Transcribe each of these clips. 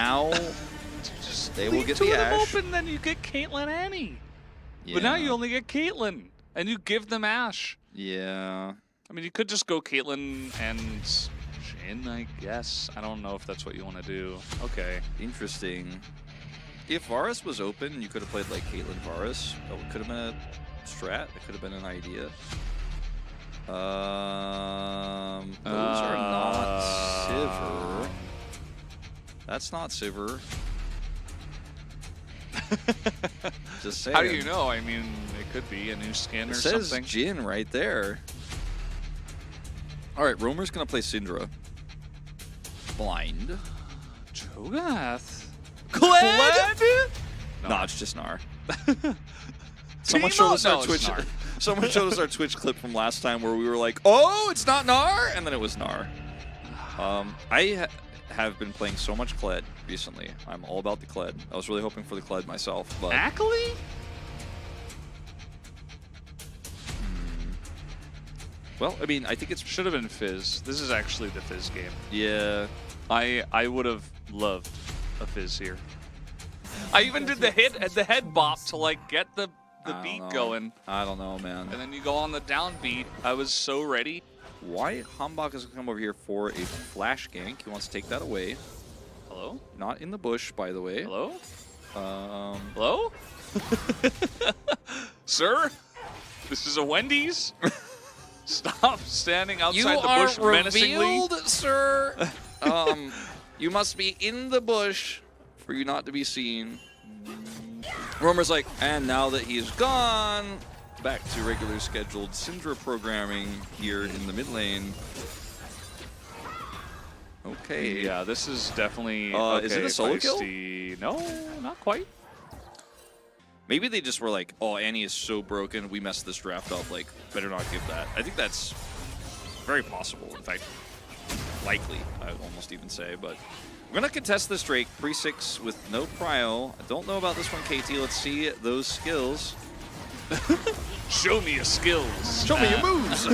now Just they will leave get two the of them Ashe. open, then you get Caitlyn Annie. Yeah. But now you only get Caitlyn, and you give them Ashe. Yeah. I mean, you could just go Caitlyn and Jhin, I guess. I don't know if that's what you want to do. Okay. Interesting. If Varus was open, you could have played like Caitlyn Varus. That could have been a strat. That could have been an idea. Those are not Sivir. That's not Sivir. Just saying. How do you know? I mean, it could be a new skin or something. It says Jhin right there. All right, Roamer's gonna play Syndra. Blind. Cho'Gath. Kled? No, it's just Gnar. Someone showed us our Twitch. Someone showed us our Twitch clip from last time where we were like, "Oh, it's not Gnar," and then it was Gnar. I have been playing so much Kled recently. I'm all about the Kled. I was really hoping for the Kled myself, but Ackley? Well, I mean, I think it should have been Fizz. This is actually the Fizz game. Yeah. I would have loved a Fizz here. I even did the head bop to like get the beat going. I don't know, man. And then you go on the downbeat. I was so ready. Why Hambach has come over here for a flash gank? He wants to take that away. Hello? Not in the bush, by the way. Hello? Hello? Sir? This is a Wendy's? Stop standing outside the bush you are menacingly. revealed, sir. You must be in the bush for you not to be seen. Roamer's like, and now that he's gone, back to regular scheduled Syndra programming here in the mid lane. Okay. Yeah, this is definitely. Is it a solo kill? No, not quite. Maybe they just were like, oh, Annie is so broken, we messed this draft up, like, better not give that. I think that's very possible. In fact, likely, I would almost even say. But we're going to contest this Drake pre-6 with no prio. I don't know about this one, KT. Let's see those skills. Show me your skills. Show me your moves.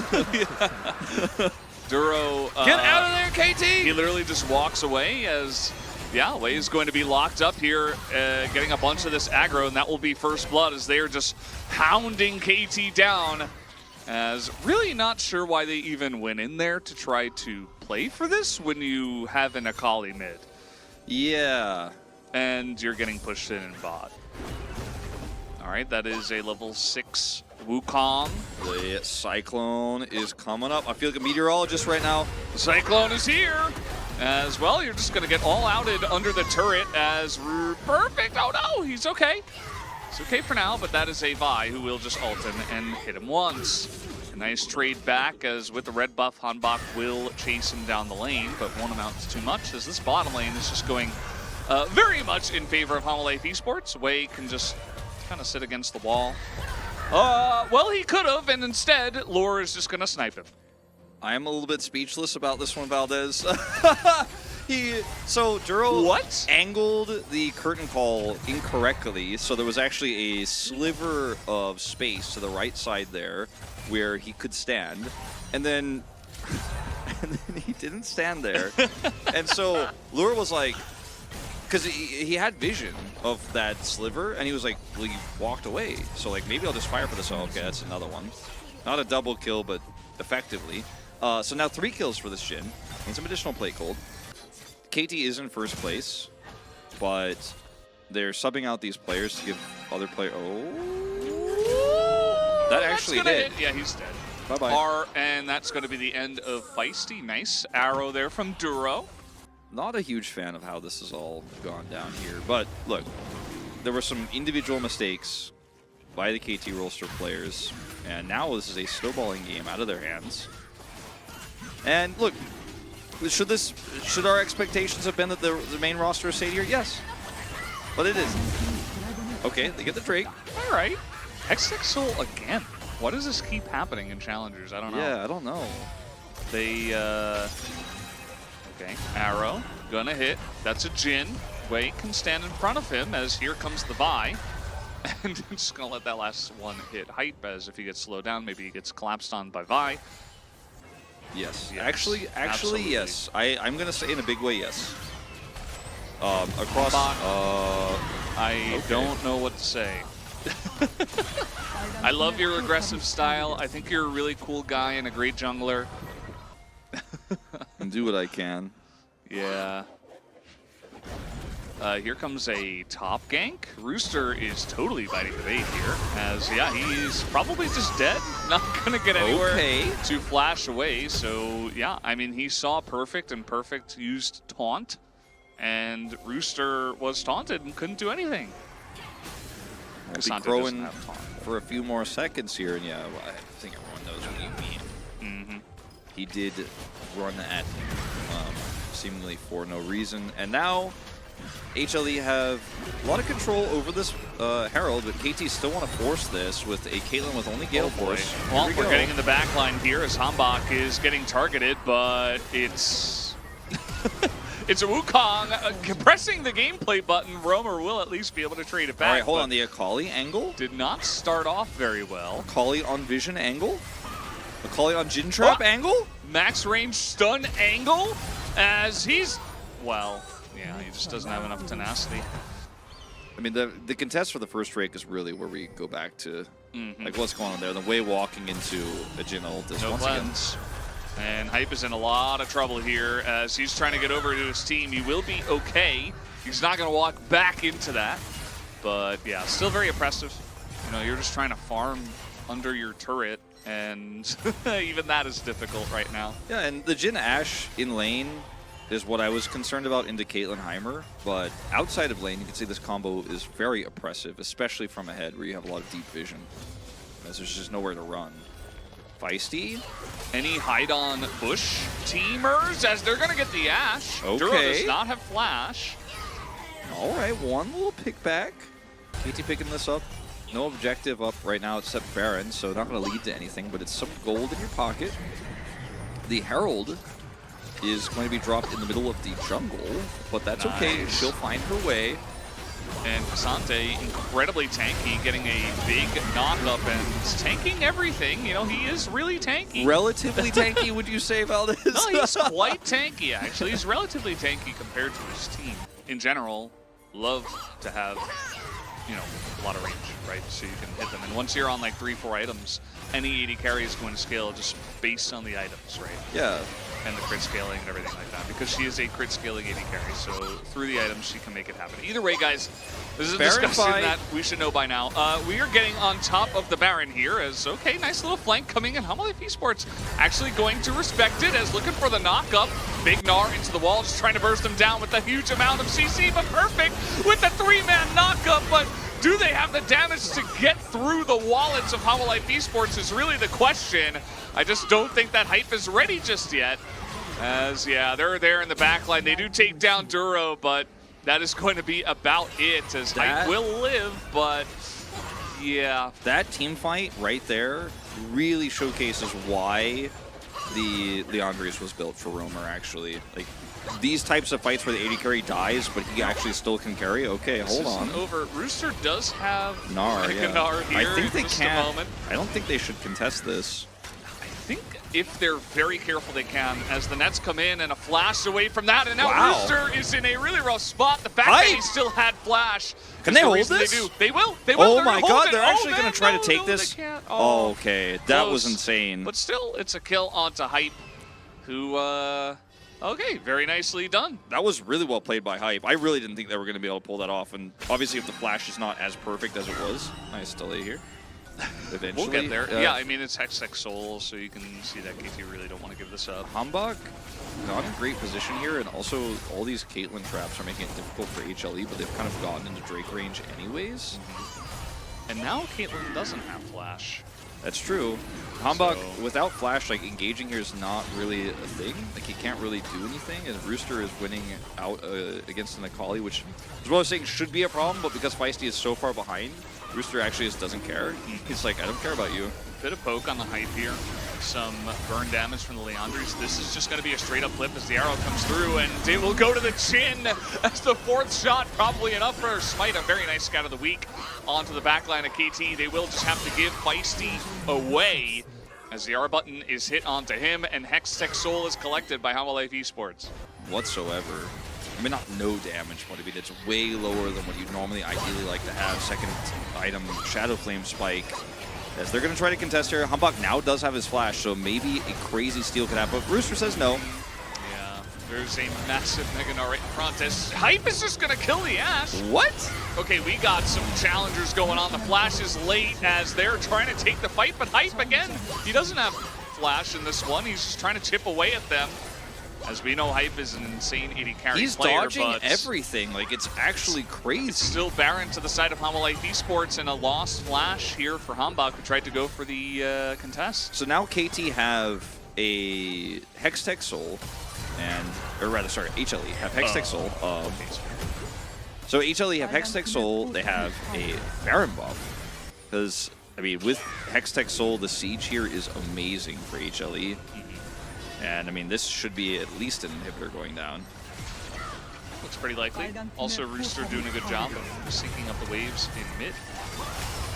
Duro. Get out of there, KT! He literally just walks away as, yeah, Wei is going to be locked up here, getting a bunch of this aggro, and that will be first blood as they are just hounding KT down. As really not sure why they even went in there to try to play for this when you have an Akali mid. Yeah. And you're getting pushed in bot. All right, that is a level 6 Wukong. The Cyclone is coming up. I feel like a meteorologist right now. The Cyclone is here. As well, you're just going to get all outed under the turret as perfect. Oh no, he's okay. It's okay for now, but that is a Vi who will just ult him and hit him once. A nice trade back as with the red buff, Hanbok will chase him down the lane, but won't amount to too much as this bottom lane is just going very much in favor of Homolife Esports. Wei can just kind of sit against the wall. Well, he could have, and instead, Lure is just going to snipe him. I am a little bit speechless about this one, Valdez. So Duro angled the curtain call incorrectly, so there was actually a sliver of space to the right side there where he could stand, and then he didn't stand there. And so Lure was like, because he had vision of that sliver, and he was like, well, you walked away, so like maybe I'll just fire for this. Oh, okay, that's another one. Not a double kill, but effectively. So now 3 kills for this Jhin, and some additional plate gold. KT is in first place, but they're subbing out these players to give other players. Oh, that actually did. Yeah, he's dead. Bye-bye. And that's going to be the end of Feisty. Nice arrow there from Duro. Not a huge fan of how this has all gone down here, but look, there were some individual mistakes by the KT roster players, and now this is a snowballing game out of their hands. And look, should our expectations have been that the main roster is Satyr? Yes, but it isn't. Okay, they get the Drake. All right, XXL again. Why does this keep happening in challengers? I don't know. Yeah, I don't know. They okay, arrow gonna hit. That's a Jhin. Wei can stand in front of him as here comes the Vi. And I'm just gonna let that last one hit Hype, as if he gets slowed down, maybe he gets collapsed on by Vi. Yes. Yes, Actually, absolutely. yes. I'm going to say in a big way, yes. Across. I don't know what to say. I love your aggressive style. I think you're a really cool guy and a great jungler. And do what I can. Yeah. Here comes a top gank. Rooster is totally biting the bait here, as yeah, he's probably just dead. Not gonna get anywhere to flash away. So yeah, I mean, he saw Perfect, and Perfect used taunt, and Rooster was taunted and couldn't do anything. We'll be crowing for a few more seconds here, and yeah, well, I think everyone knows what you mean. He did run at seemingly for no reason, and now HLE have a lot of control over this Herald, but KT still want to force this with a Caitlyn with only Gale Force. Well, we're getting in the back line here as Hambach is getting targeted, but it's it's a Wukong pressing the gameplay button. Roamer will at least be able to trade it back. All right, hold on. The Akali angle did not start off very well. Akali on Vision angle. Akali on Jin Trap angle. Max range stun angle as he's, well, yeah, he just doesn't have enough tenacity. I mean, the contest for the first rake is really where we go back to like what's going on there. The way walking into a Jin ult is once again. And Hype is in a lot of trouble here as he's trying to get over to his team. He will be okay. He's not going to walk back into that. But yeah, still very oppressive. You know, you're just trying to farm under your turret, and even that is difficult right now. Yeah, and the Jin Ashe in lane is what I was concerned about into Caitlyn Heimer. But outside of lane, you can see this combo is very oppressive, especially from ahead where you have a lot of deep vision, as there's just nowhere to run. Feisty. Any hide on bush teamers as they're going to get the Ashe. Okay. Duro does not have flash. All right, one little pick back. KT picking this up. No objective up right now except Baron, so not going to lead to anything, but it's some gold in your pocket. The Herald is going to be dropped in the middle of the jungle, but that's okay. She'll find her way. And Cassante, incredibly tanky, getting a big knock-up and tanking everything. You know, he is really tanky. Relatively tanky, would you say, Valdez? No, he's quite tanky, actually. He's relatively tanky compared to his team. In general, love to have, you know, a lot of range, right? So you can hit them. And once you're on like 3-4 items, any AD carry is going to scale just based on the items, right? Yeah. And the crit scaling and everything like that, because she is a crit scaling AD carry, so through the items she can make it happen. Either way, guys, this is a discussion that we should know by now. We are getting on top of the Baron here as, okay, nice little flank coming in. HLE Esports actually going to respect it as looking for the knock-up. Big Gnar into the wall, just trying to burst them down with a huge amount of CC, but Perfect with the 3-man knock-up, but do they have the damage to get through the wallets of HLE Esports is really the question. I just don't think that Hype is ready just yet. As, yeah, they're there in the back line. They do take down Duro, but that is going to be about it, as Hype will live, but yeah. That team fight right there really showcases why the Leandrius was built for Roamer, actually. Like, these types of fights where the AD carry dies, but he actually still can carry. Okay, hold on. Over. Rooster does have Gnar, yeah. Gnar here. I think they can't. I don't think they should contest this. I think if they're very careful, they can, as the Nets come in and a flash away from that, and now Rooster is in a really rough spot. The fact that he still had flash. Can they hold this? They will. They will. Oh my God, they're actually going to try to take this? Oh, okay, that was insane. But still, it's a kill onto Hype, who, okay, very nicely done. That was really well played by Hype. I really didn't think they were going to be able to pull that off, and obviously if the flash is not as perfect as it was, nice delay here. Eventually. We'll get there. Yeah, I mean, it's Hextech Soul, so you can see that KT really don't want to give this up. Hambach not in great position here, and also all these Caitlyn traps are making it difficult for HLE, but they've kind of gotten into Drake range anyways. And now Caitlyn doesn't have flash. That's true. Hambach, without flash, like, engaging here is not really a thing. Like, he can't really do anything, and Rooster is winning out against an Akali, which is what I was saying should be a problem, but because Feisty is so far behind, Rooster actually just doesn't care. He's like, I don't care about you. Bit of poke on the Hype here. Some burn damage from the Leandris. This is just going to be a straight up flip as the arrow comes through, and it will go to the chin as the 4th shot, probably enough for Smite. A very nice scout of the week onto the backline of KT. They will just have to give Feisty away as the R button is hit onto him, and Hextech Soul is collected by HLE Esports. Whatsoever. I mean, not no damage, but I mean, it's way lower than what you'd normally ideally like to have. Second item, Shadow Flame Spike. As they're going to try to contest here. Humbug now does have his flash, so maybe a crazy steal could happen. But Rooster says no. Yeah, there's a massive Mega Gnar right in front. As Hype is just going to kill the Ashe. What? Okay, we got some challengers going on. The flash is late as they're trying to take the fight, but Hype, again, he doesn't have flash in this one. He's just trying to chip away at them. As we know, Hype is an insane 80 carry He's player, dodging but everything. Like, it's actually crazy. it's still Baron to the side of Hamalife Esports and a lost flash here for Hambak, who tried to go for the contest. So now KT have a Hextech Soul, or rather, sorry, HLE have Hextech Soul. So HLE have Hextech Soul, they have a Baron buff. Because, I mean, with Hextech Soul, the siege here is amazing for HLE. And, I mean, this should be at least an inhibitor going down. Looks pretty likely. Also, Rooster doing a good job of syncing up the waves in mid.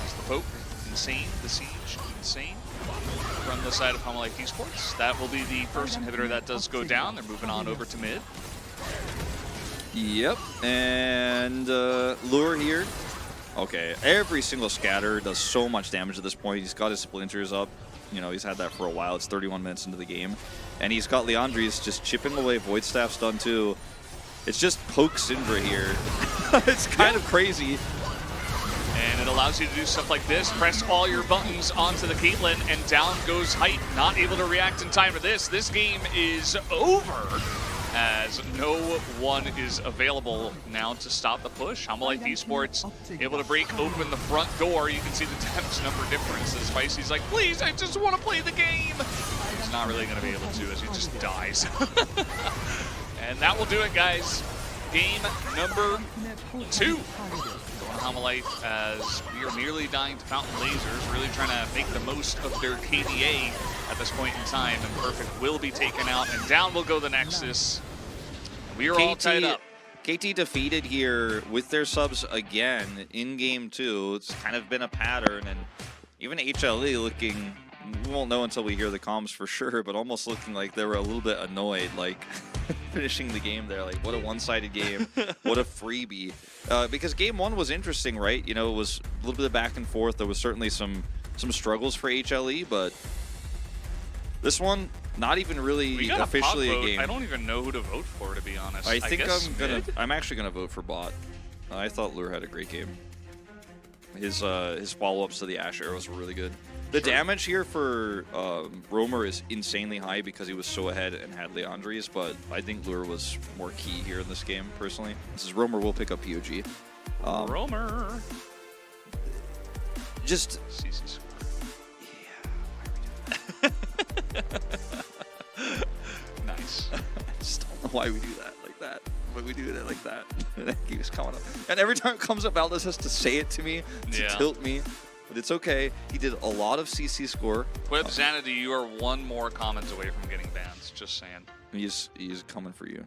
As the poke, insane. The siege, insane. From the side of Hamalife Esports. That will be the first inhibitor that does go down. They're moving on over to mid. Yep, and Lure here. Okay, every single scatter does so much damage at this point. He's got his splinters up. You know, he's had that for a while. It's 31 minutes into the game. And he's got Leandri's just chipping away. Void Staff's done too. It's just poke Syndra here. It's kind of crazy. And it allows you to do stuff like this. Press all your buttons onto the Caitlyn, and down goes Hype. Not able to react in time to this. This game is over, as no one is available now to stop the push. Hamalife Esports able to break open the front door. You can see the damage number difference as Spicy's like, please, I just want to play the game. He's not really going to be able to, as he just dies. And that will do it, guys. Game number 2. Hamalife, as we are nearly dying to fountain lasers, really trying to make the most of their KDA at this point in time, and Perfect will be taken out, and down will go the Nexus. We are all tied up. KT defeated here with their subs again in Game 2. It's kind of been a pattern, and even HLE looking, we won't know until we hear the comms for sure, but almost looking like they were a little bit annoyed, like finishing the game there. Like, what a one-sided game, what a freebie. Because Game 1 was interesting, right? You know, it was a little bit of back and forth. There was certainly some struggles for HLE, but this one, not even really officially a game. I don't even know who to vote for, to be honest. I think I'm actually gonna vote for Bot. I thought Lure had a great game. His follow-ups to the Ashe arrows were really good. The damage here for Roamer is insanely high because he was so ahead and had Leandri's, but I think Lure was more key here in this game, personally. This is Roamer will pick up POG. Roamer. Just... CC. Nice. I just don't know why we do that like that. Why we do that like that. That keeps coming up. And every time it comes up, Valdez has to say it to me to tilt me. But it's okay. He did a lot of CC score. Quib Xanadu, you are one more comment away from getting bans. Just saying. He's coming for you.